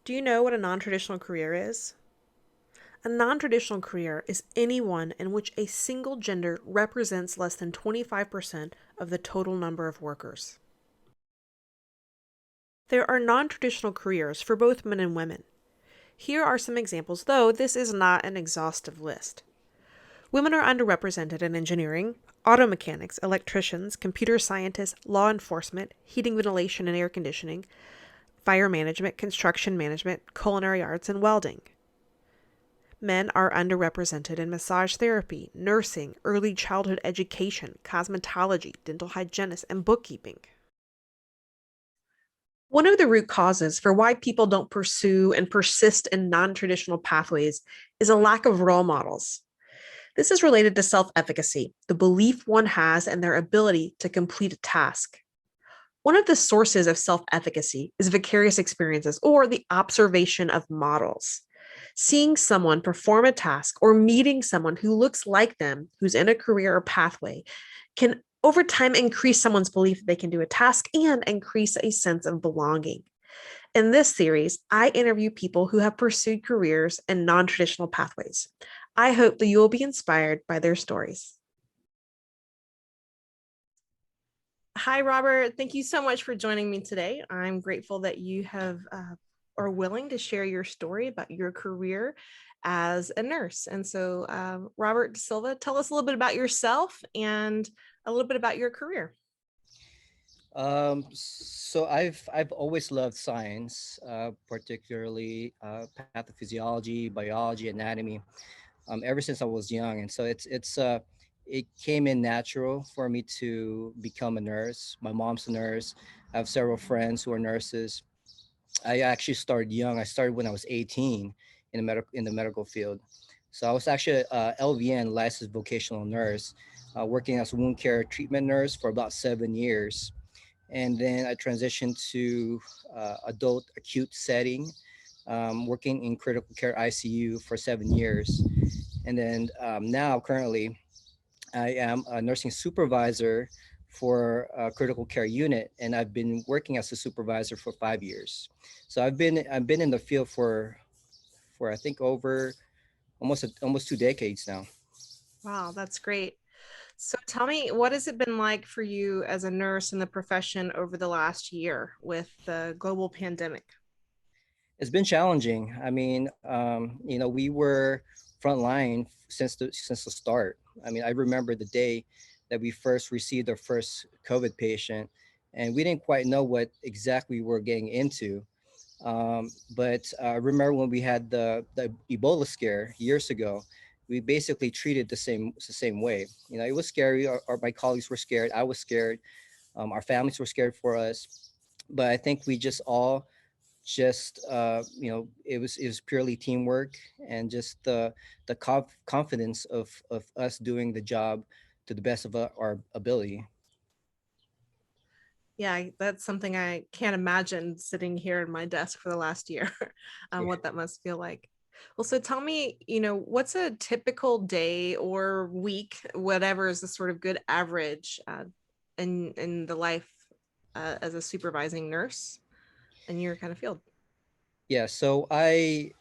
Do you know what a non-traditional career is? A non-traditional career is any one in which a single gender represents less than 25% of the total number of workers. There are non-traditional careers for both men and women. Here are some examples, though this is not an exhaustive list. Women are underrepresented in engineering, auto mechanics, electricians, computer scientists, law enforcement, heating, ventilation, and air conditioning, fire management, construction management, culinary arts, and welding. Men are underrepresented in massage therapy, nursing, early childhood education, cosmetology, dental hygienists, and bookkeeping. One of the root causes for why people don't pursue and persist in non traditional pathways is a lack of role models. This is related to self efficacy, the belief one has in their ability to complete a task. One of the sources of self efficacy is vicarious experiences or the observation of models. Seeing someone perform a task or meeting someone who looks like them, who's in a career or pathway, can over time increase someone's belief that they can do a task and increase a sense of belonging. In this series, I interview people who have pursued careers in non traditional pathways. I hope that you will be inspired by their stories. Hi, Robert. Thank you so much for joining me today. I'm grateful that you have are willing to share your story about your career as a nurse. And so, Robert Silva, tell us a little bit about yourself and a little bit about your career. So I've always loved science, particularly pathophysiology, biology, anatomy, ever since I was young, and so it came in natural for me to become a nurse. My mom's a nurse. I have several friends who are nurses. I actually started young. I started when I was 18 in the medical field. So I was actually a LVN, licensed vocational nurse, working as a wound care treatment nurse for about 7 years, and then I transitioned to adult acute setting, working in critical care ICU for 7 years, and then now currently I am a nursing supervisor for a critical care unit, and I've been working as a supervisor for 5 years. So I've been in the field for I think over almost 2 decades now. Wow, that's great. So tell me, what has it been like for you as a nurse in the profession over the last year with the global pandemic? It's been challenging. I mean, we were frontline since the start. I mean, I remember the day that we first received our first COVID patient, and we didn't quite know what exactly we were getting into. But I remember when we had the Ebola scare years ago, we basically treated the same way. It was scary. My colleagues were scared. I was scared. Our families were scared for us. But I think we just all just it was purely teamwork and just the confidence of us doing the job to the best of our ability. Yeah, that's something I can't imagine sitting here in my desk for the last year, Yeah. what that must feel like. Well, so tell me, what's a typical day or week, whatever is the sort of good average in the life as a supervising nurse in your kind of field? Yeah, so I'm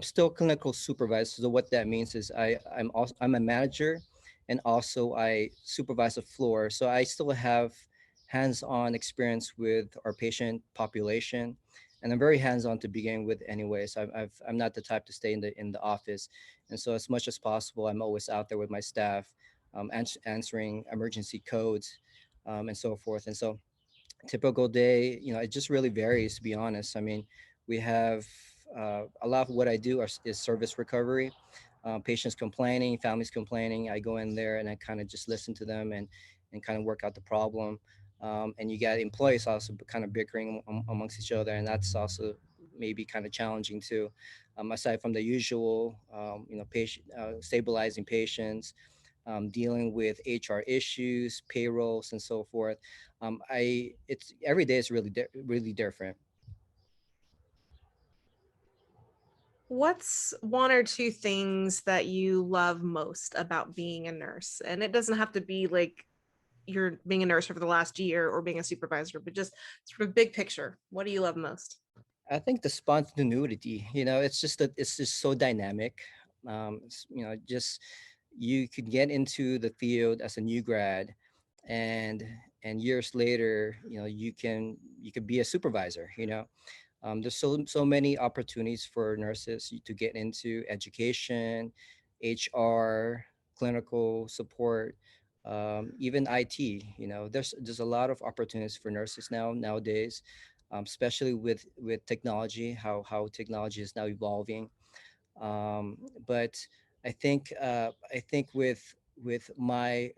still clinical supervisor. So what that means is I'm a manager, and also I supervise the floor. So I still have hands-on experience with our patient population, and I'm very hands-on to begin with. Anyways, I'm not the type to stay in the office, and so as much as possible, I'm always out there with my staff, answering emergency codes, and so forth. And so typical day, it just really varies, to be honest. I mean, we have a lot of what I do is service recovery. Patients complaining, families complaining. I go in there and I kind of just listen to them and kind of work out the problem. And you got employees also kind of bickering amongst each other, and that's also maybe kind of challenging too. Aside from the usual, patient stabilizing patients, dealing with HR issues, payrolls, and so forth. I it's every day is really different. What's one or two things that you love most about being a nurse? And it doesn't have to be like you're being a nurse for the last year or being a supervisor, but just sort of big picture. What do you love most? I think the spontaneity, it's just that it's just so dynamic. Just you could get into the field as a new grad, and years later, you could be a supervisor. There's so many opportunities for nurses to get into education, HR, clinical support, even IT. There's a lot of opportunities for nurses nowadays, especially with technology, how technology is now evolving. But I think with my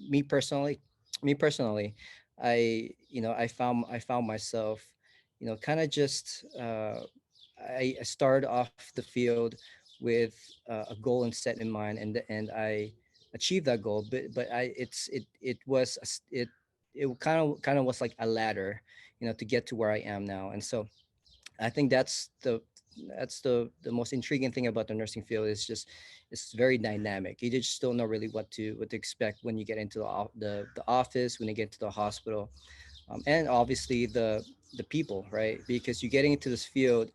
me personally, me personally, I found myself, kind of just I started off the field with a goal and set in mind, and I achieved that goal. But it kind of was like a ladder, to get to where I am now. And so I think that's the most intriguing thing about the nursing field. Is just it's very dynamic. You just don't know really what to expect when you get into the office, when you get to the hospital, and obviously the people, right? Because you're getting into this field,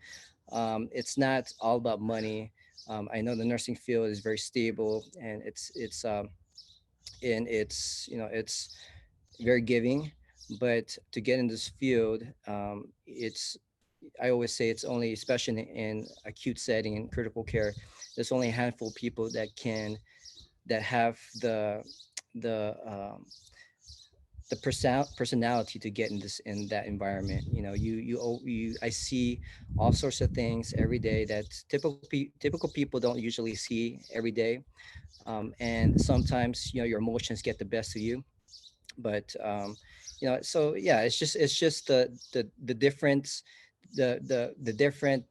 it's not all about money. I know the nursing field is very stable, and it's very giving. But to get in this field, it's I always say it's only, especially in acute setting in critical care, there's only a handful of people that have the personality to get in that environment. I see all sorts of things every day that typical people don't usually see every day. And sometimes, your emotions get the best of you. But so yeah, it's just the difference, the different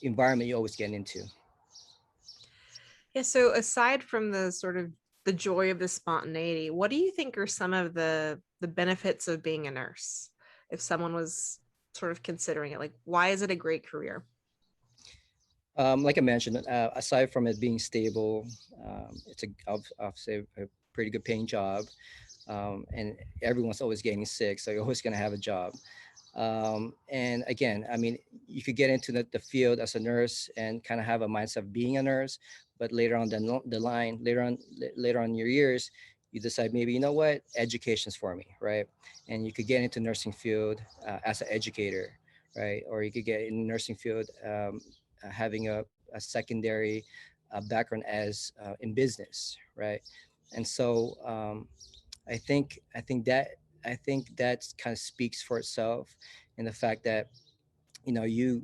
environment you always get into. Yeah, so aside from the sort of the joy of the spontaneity, what do you think are some of the benefits of being a nurse? If someone was sort of considering it, like why is it a great career? Like I mentioned, aside from it being stable, it's I'll say a pretty good paying job. And everyone's always getting sick, so you're always going to have a job. And again, I mean, you could get into the field as a nurse and kind of have a mindset of being a nurse, but later on the line, later on in your years, you decide, maybe, what, education's for me, right? And you could get into nursing field as an educator, right? Or you could get in nursing field, having a secondary background as in business, right? And so I think that kind of speaks for itself, in the fact that, you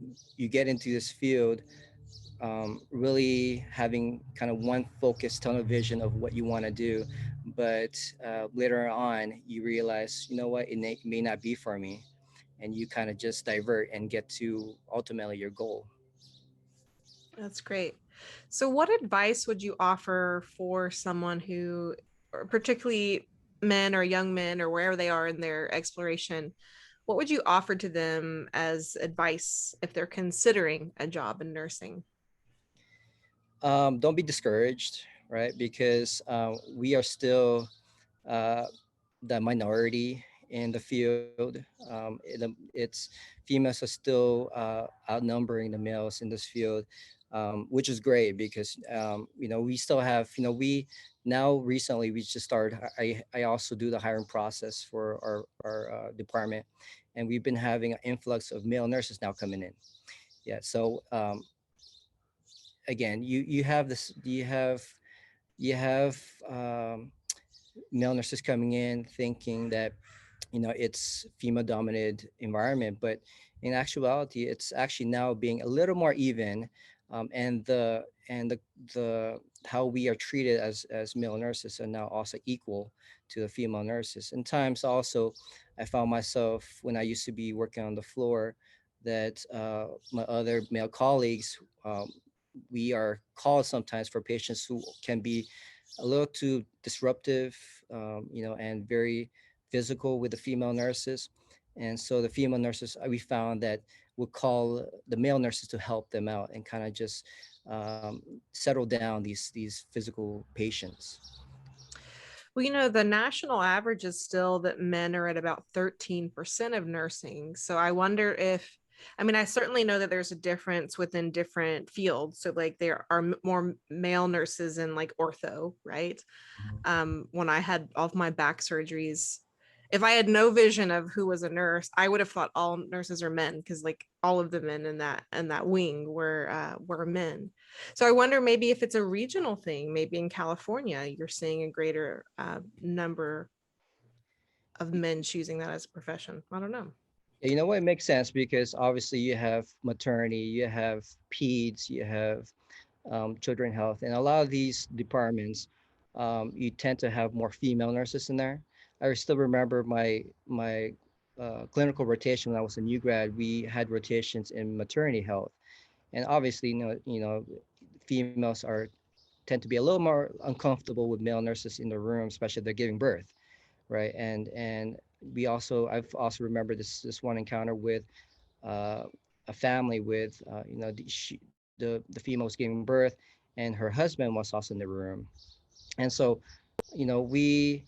get into this field, really having kind of one focused tunnel vision of what you want to do. But later on, you realize, what, it may not be for me, and you kind of just divert and get to ultimately your goal. That's great. So what advice would you offer for someone who, or particularly men or young men or wherever they are in their exploration, what would you offer to them as advice if they're considering a job in nursing? Don't be discouraged, right? Because we are still uh, the minority in the field. It's Females are still outnumbering the males in this field, which is great, because we still have, we now recently we just started. I also do the hiring process for our department, and we've been having an influx of male nurses now coming in. Yeah, so again, you have male nurses coming in thinking that, it's female dominated environment, but in actuality, it's actually now being a little more even. And the how we are treated as male nurses are now also equal to the female nurses. And times also, I found myself, when I used to be working on the floor, that my other male colleagues, we are called sometimes for patients who can be a little too disruptive, and very physical with the female nurses. And so the female nurses, we found that would call the male nurses to help them out and kind of just settle down these physical patients. Well, the national average is still that men are at about 13% of nursing. So I wonder if, I mean, I certainly know that there's a difference within different fields. So, like, there are more male nurses in like ortho, right? Mhm. When I had all of my back surgeries, if I had no vision of who was a nurse, I would have thought all nurses are men because like all of the men in that wing were men. So I wonder maybe if it's a regional thing, maybe in California, you're seeing a greater number of men choosing that as a profession. I don't know. Yeah, you know what? It makes sense because obviously you have maternity, you have peds, you have children health, and a lot of these departments, you tend to have more female nurses in there. I still remember my clinical rotation when I was a new grad. We had rotations in maternity health, and obviously, females are tend to be a little more uncomfortable with male nurses in the room, especially if they're giving birth, right? And I've also remembered this one encounter with uh, a family with the female was giving birth, and her husband was also in the room. And so, we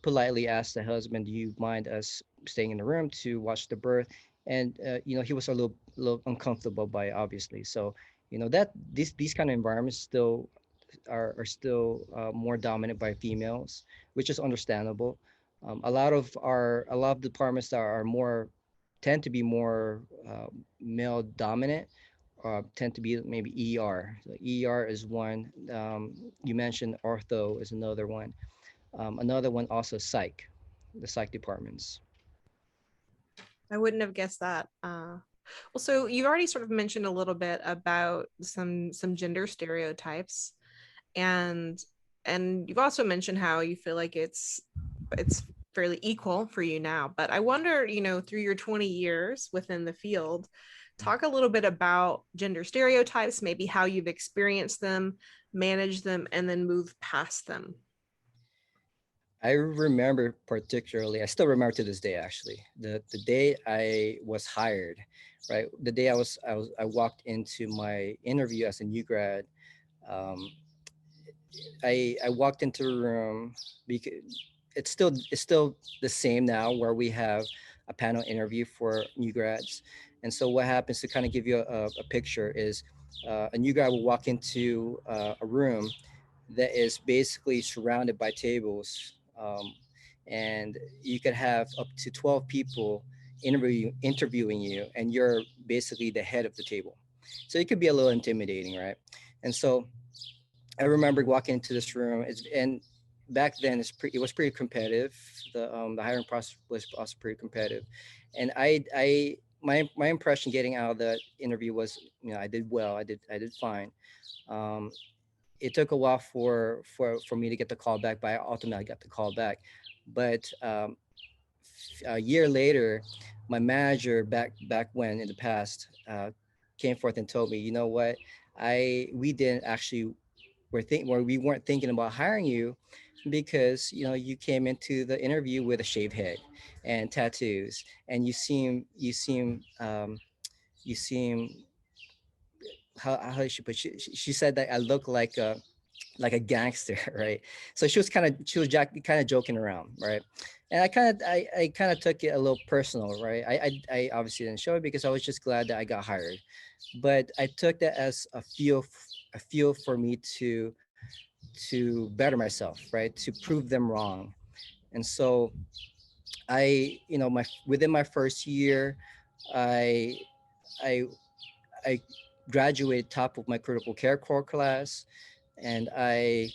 politely asked the husband, "Do you mind us staying in the room to watch the birth?" And he was a little uncomfortable by it, obviously. So, that these kind of environments are still more dominant by females, which is understandable. A lot of departments that are more tend to be more male dominant tend to be maybe ER. So ER is one. You mentioned ortho is another one. Another one also psych, the psych departments. I wouldn't have guessed that. Well, so you've already sort of mentioned a little bit about some gender stereotypes, and and you've also mentioned how you feel like it's fairly equal for you now. But I wonder, through your 20 years within the field, talk a little bit about gender stereotypes, maybe how you've experienced them, managed them, and then moved past them. I remember particularly, I still remember to this day actually, the day I was hired, right? The day I walked into my interview as a new grad. Um, I walked into the room because it's still the same now where we have a panel interview for new grads. And so what happens to kind of give you a picture is a new grad will walk into a room that is basically surrounded by tables, and you could have up to 12 people interviewing you, and you're basically the head of the table. So it could be a little intimidating, right? And so I remember walking into this room. And back then it was pretty competitive. The hiring process was also pretty competitive, and my impression getting out of the interview was, I did well. I did fine. Um, it took a while for me to get the call back, but I ultimately got the call back. But a year later, my manager back when in the past came forth and told me, you know what, I we didn't actually where we weren't thinking about hiring you because you came into the interview with a shaved head and tattoos, and you seem how she put she said that I look like a gangster, right? So she was kind of joking around, right? And I kind of took it a little personal, right? I obviously didn't show it because I was just glad that I got hired, but I took that as a feel for me to better myself, right? To prove them wrong. And so my within my first year, I I I graduated top of my critical care core class, and I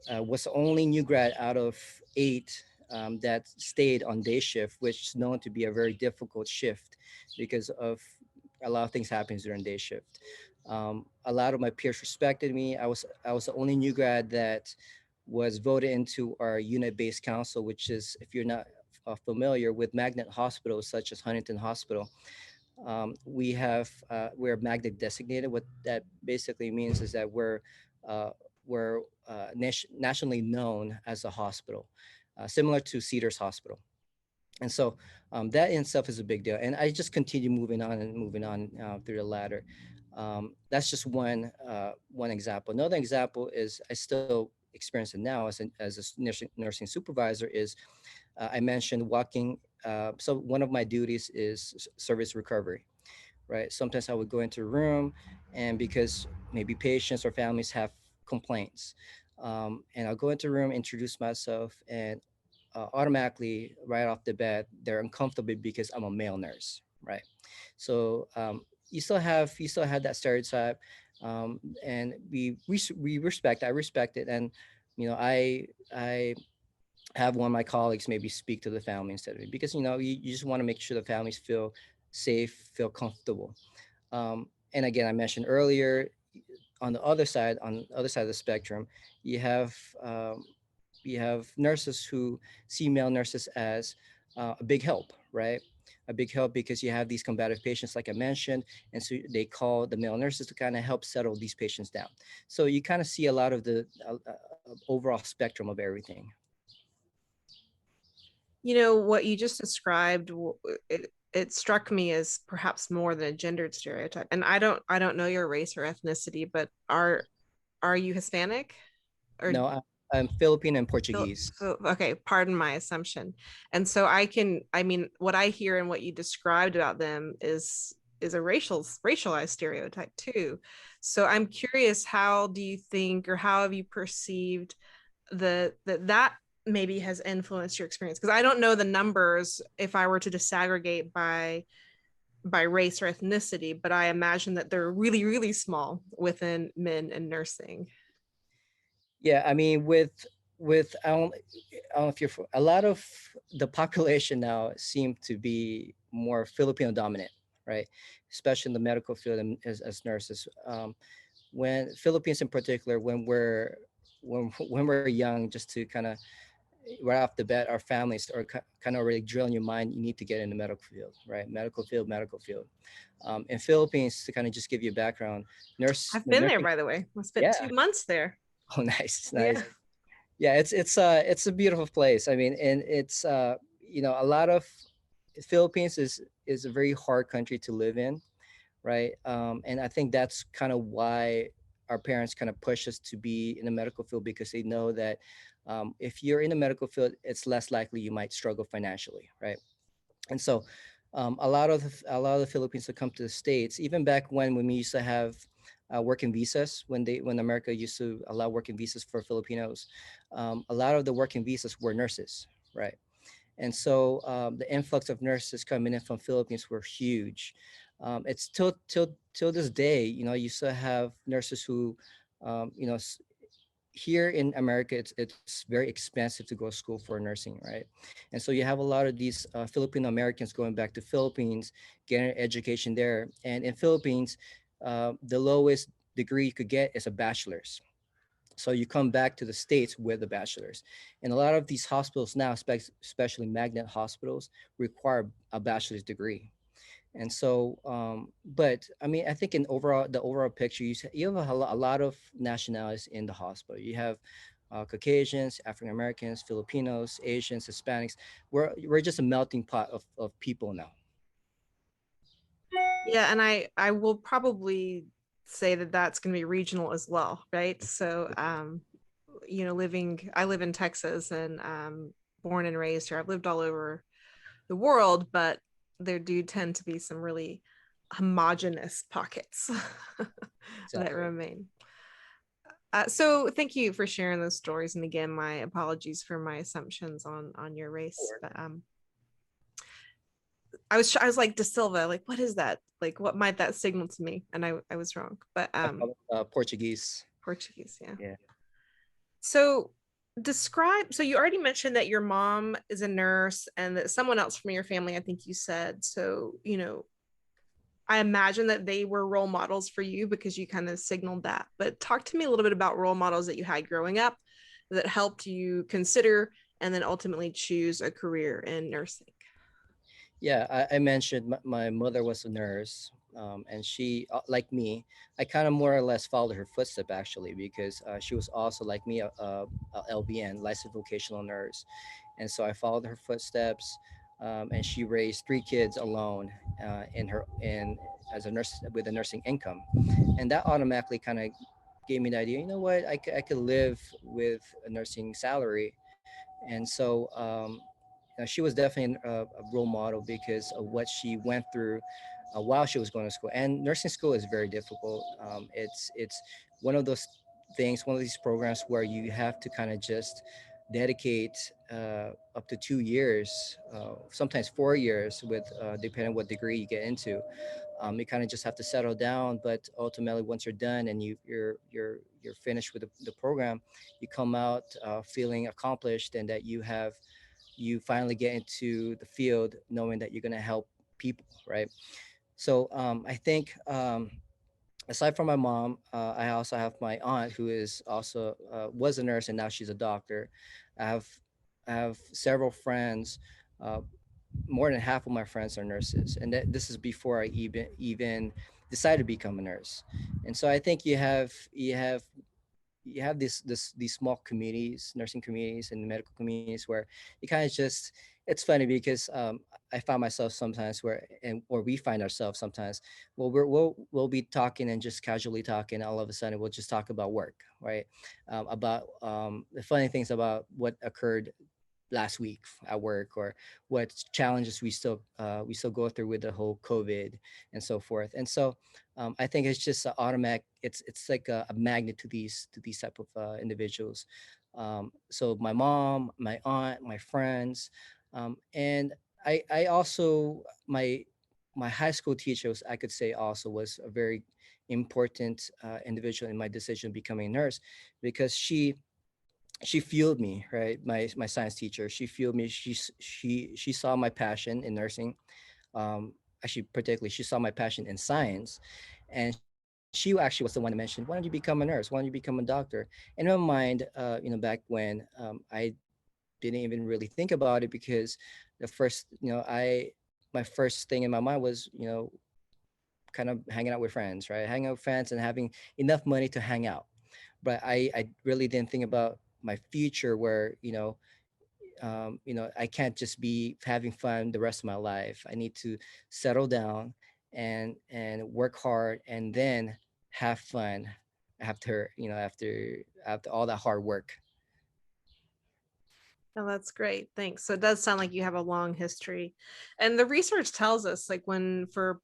was the only new grad out of 8 that stayed on day shift, which is known to be a very difficult shift because of a lot of things happens during day shift. A lot of my peers respected me. I was the only new grad that was voted into our unit-based council, which is, if you're not familiar with magnet hospitals such as Huntington Hospital, we're magnet designated. What that basically means is that we're nationally known as a hospital, similar to Cedars Hospital. And so that in itself is a big deal. And I just continue moving on and moving on through the ladder. That's just one example. Another example is I still experience it now as a nursing supervisor is I mentioned walking. So one of my duties is service recovery, right? Sometimes I would go into a room, and because maybe patients or families have complaints, and I'll go into a room, introduce myself, and automatically, right off the bat, they're uncomfortable because I'm a male nurse, right? So you still have that stereotype, and we respect. I respect it, and I have one of my colleagues maybe speak to the family instead of me, because you just want to make sure the families feel safe, feel comfortable. And again, I mentioned earlier, on the other side of the spectrum, you have um, you have nurses who see male nurses as a big help, right? A big help because you have these combative patients, like I mentioned, and so they call the male nurses to kind of help settle these patients down. So you kind of see a lot of the overall spectrum of everything. What you just described, it struck me as perhaps more than a gendered stereotype. And I don't know your race or ethnicity, but are you Hispanic or No, I'm Filipino and Portuguese. Okay, pardon my assumption. And so I mean, what I hear and what you described about them is a racialized stereotype too. So I'm curious, how do you think, or how have you perceived that maybe has influenced your experience? Because I don't know the numbers if I were to disaggregate by race or ethnicity, but I imagine that they're really, really small within men in nursing. Yeah, I mean, with I don't know if a lot of the population now seem to be more Filipino dominant, right? Especially in the medical field and as nurses. When Philippines in particular, when we're young, just to kind of right off the bat, our families are kind of already drilling your mind. You need to get in the medical field, right? Medical field, medical field. In Philippines, to kind of just give you a background, I've been there, nursing. by the way. I spent Yeah. 2 months there. Oh, nice, Yeah. nice. Yeah, it's a beautiful place. I mean, and it's a lot of Philippines is a very hard country to live in, right? And I think that's kind of why our parents kind of push us to be in the medical field, because they know that if you're in the medical field, it's less likely you might struggle financially, right? And so a lot of the Philippines that come to the States, even back when we used to have working visas, when America used to allow working visas for Filipinos, a lot of the working visas were nurses, right? And so the influx of nurses coming in from Philippines were huge. It's till this day, you still have nurses who, um, you know, s- here in America, it's very expensive to go to school for nursing, right? And so you have a lot of these Filipino Americans going back to Philippines, getting an education there. And in Philippines, the lowest degree you could get is a bachelor's. So you come back to the States with a bachelor's. And a lot of these hospitals now, especially magnet hospitals, require a bachelor's degree. And so, but I mean, I think in the overall picture, you have a lot of nationalities in the hospital. You have Caucasians, African Americans, Filipinos, Asians, Hispanics. We're just a melting pot of people now. Yeah, and I will probably say that that's going to be regional as well, right? So living I live in Texas, and born and raised here. I've lived all over the world, but there do tend to be some really homogenous pockets that Exactly. remain. So thank you for sharing those stories, and again, my apologies for my assumptions on your race. Or But I was like, De Silva, like, what is that? Like, what might that signal to me? And I was wrong. But Portuguese. Portuguese, yeah. Yeah. So describe. So you already mentioned that your mom is a nurse, and that someone else from your family, I think you said. So I imagine that they were role models for you because you kind of signaled that. But talk to me a little bit about role models that you had growing up that helped you consider and then ultimately choose a career in nursing. Yeah, I mentioned my mother was a nurse, and she, like me, I kind of more or less followed her footsteps actually, because she was also like me, a LVN, licensed vocational nurse, and so I followed her footsteps, and she raised three kids alone, in as a nurse with a nursing income, and that automatically kind of gave me the idea. You know what? I could live with a nursing salary, and so she was definitely a role model because of what she went through while she was going to school. And nursing school is very difficult. It's one of those things, one of these programs where you have to kind of just dedicate up to 2 years, sometimes 4 years, with depending on what degree you get into. You kind of just have to settle down, but ultimately, once you're done and you're finished with the program, you come out feeling accomplished, and that you finally get into the field knowing that you're going to help people, right? So I think aside from my mom, I also have my aunt, who is also was a nurse and now she's a doctor. I have I have several friends. Uh, More than half of my friends are nurses, and this is before I even decided to become a nurse. And so I think you have these small communities, nursing communities and medical communities, where you kind of just, it's funny because I find myself sometimes where, and or we find ourselves sometimes, well, we'll be talking and just casually talking, all of a sudden we'll just talk about work, right? About the funny things about what occurred last week at work, or what challenges we still go through with the whole COVID and so forth. And so I think it's just an automatic. It's like a magnet to these type of individuals. So my mom, my aunt, my friends, and I also my high school teachers, I could say, also was a very important individual in my decision becoming a nurse, because she fueled me, right? My science teacher, she fueled me. She saw my passion in nursing. Actually, particularly, she saw my passion in science, and she actually was the one that mentioned, "Why don't you become a nurse? Why don't you become a doctor?" In my mind, back when, I didn't even really think about it, because the first, I my first thing in my mind was, kind of hanging out with friends, right? Hanging out with friends and having enough money to hang out. But I really didn't think about my future, where I can't just be having fun the rest of my life. I need to settle down and work hard, and then have fun after all that hard work. Oh, that's great. Thanks. So it does sound like you have a long history. And the research tells us like when for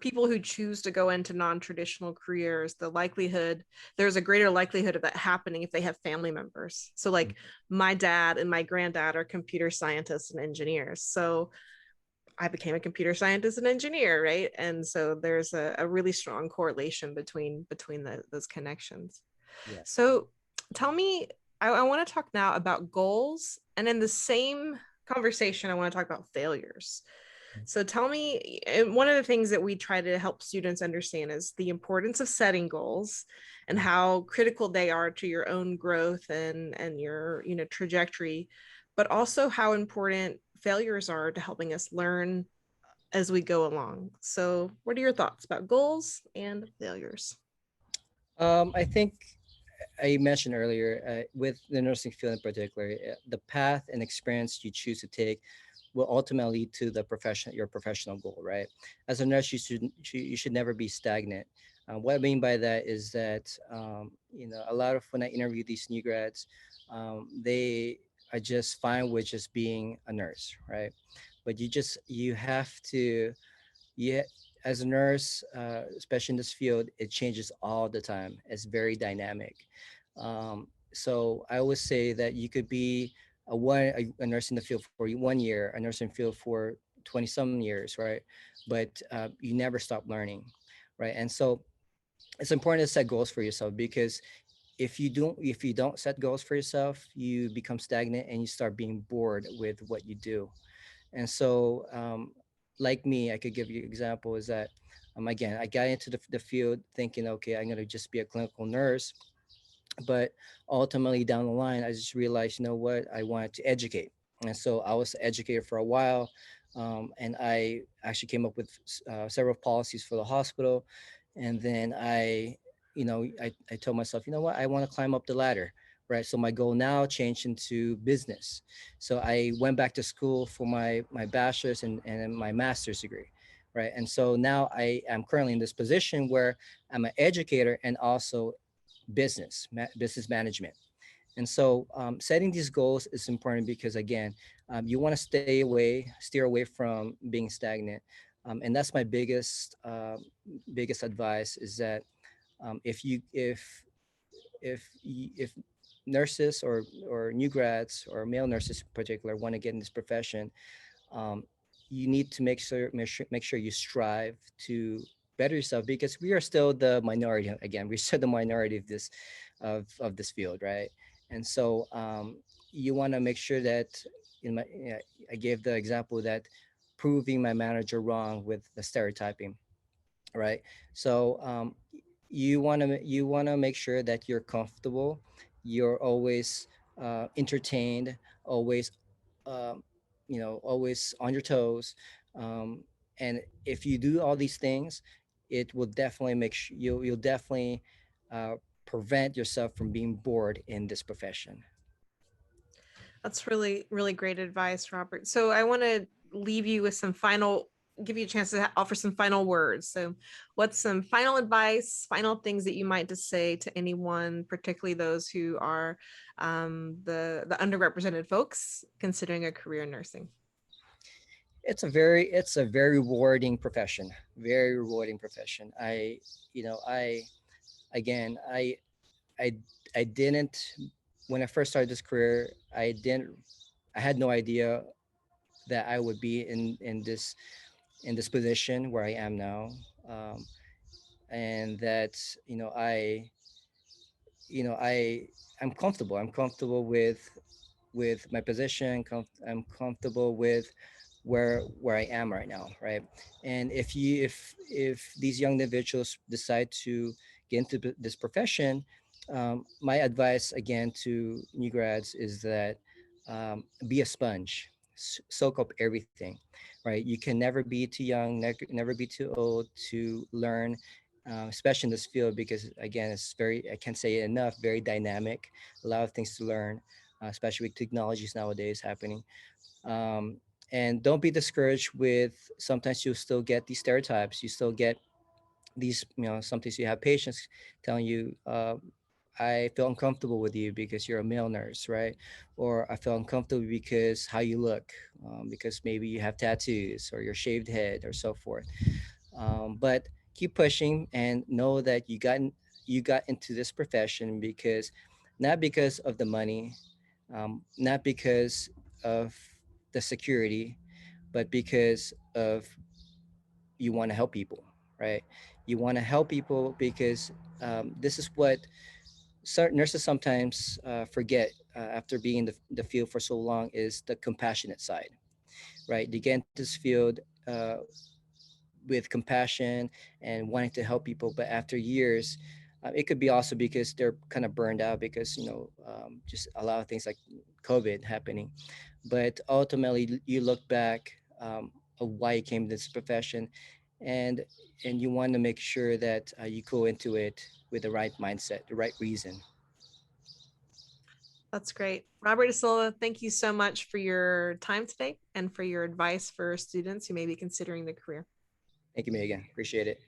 people who choose to go into non-traditional careers, there's a greater likelihood of that happening if they have family members. So like my dad and my granddad are computer scientists and engineers. So I became a computer scientist and engineer, right? And so there's a really strong correlation between those connections. Yes. So tell me, I want to talk now about goals. And in the same conversation, I want to talk about failures. So tell me, one of the things that we try to help students understand is the importance of setting goals and how critical they are to your own growth and your trajectory, but also how important failures are to helping us learn as we go along. So what are your thoughts about goals and failures? I think I mentioned earlier, with the nursing field in particular, the path and experience you choose to take will ultimately lead to your professional goal, right? As a nurse, you should never be stagnant. What I mean by that is that, a lot of, when I interview these new grads, they are just fine with just being a nurse, right? But you have to, yeah, as a nurse, especially in this field, it changes all the time. It's very dynamic. So I always say that you could be a nurse in the field for 1 year, a nurse in the field for 20 some years, right? But you never stop learning, right? And so it's important to set goals for yourself, because if you don't set goals for yourself, you become stagnant and you start being bored with what you do. And so, like me, I could give you an example, is that, again, I got into the field thinking, okay, I'm going to just be a clinical nurse. But ultimately, down the line, I just realized, you know what, I wanted to educate. And so I was an educator for a while. And I actually came up with several policies for the hospital. And then I told myself, you know what, I want to climb up the ladder. Right. So my goal now changed into business. So I went back to school for my bachelor's and my master's degree. Right. And so now I am currently in this position where I'm an educator and also business management. And so setting these goals is important because again, you want to steer away from being stagnant. And that's my biggest advice is that if nurses or new grads or male nurses in particular want to get in this profession, um, you need to make sure you strive to better yourself because we are still the minority. Again, we're still the minority of this field, right? And so you want to make sure that in my yeah, I gave the example that proving my manager wrong with the stereotyping, right? So you want to make sure that you're comfortable, you're always entertained, always um, always on your toes. um, and if you do all these things, it will definitely you'll definitely uh, prevent yourself from being bored in this profession. That's really, really great advice, Robert. So I want to leave you with give you a chance to offer some final words. So, what's some final advice, final things that you might just say to anyone, particularly those who are the underrepresented folks considering a career in nursing? It's a very rewarding profession, very rewarding profession. I again I I didn't when I first started this career, I had no idea that I would be in this position where I am now. um, and that you know I you know I'm comfortable. I'm comfortable with my position. I'm comfortable with where I am right now, right? And if these young individuals decide to get into this profession, my advice again to new grads is that be a sponge, soak up everything, right? You can never be too young, never be too old to learn. Especially in this field, because again, it's very, I can't say it enough, very dynamic, a lot of things to learn, especially with technologies nowadays happening. um, and don't be discouraged with, sometimes you still get these stereotypes, you still get these, sometimes you have patients telling you, I feel uncomfortable with you because you're a male nurse, right? Or I feel uncomfortable because how you look, because maybe you have tattoos or your shaved head or so forth. But keep pushing and know that you got into this profession because, not because of the money, not because of the security, but because of, you want to help people, right? You want to help people because this is what certain nurses sometimes forget after being in the field for so long, is the compassionate side, right? They get into this field uh, with compassion and wanting to help people, but after years, it could be also because they're kind of burned out because just a lot of things like COVID happening. But ultimately, you look back of why you came to this profession, and you want to make sure that you go into it with the right mindset, the right reason. That's great. Robert De Silva, thank you so much for your time today and for your advice for students who may be considering the career. Thank you, Megan. Appreciate it.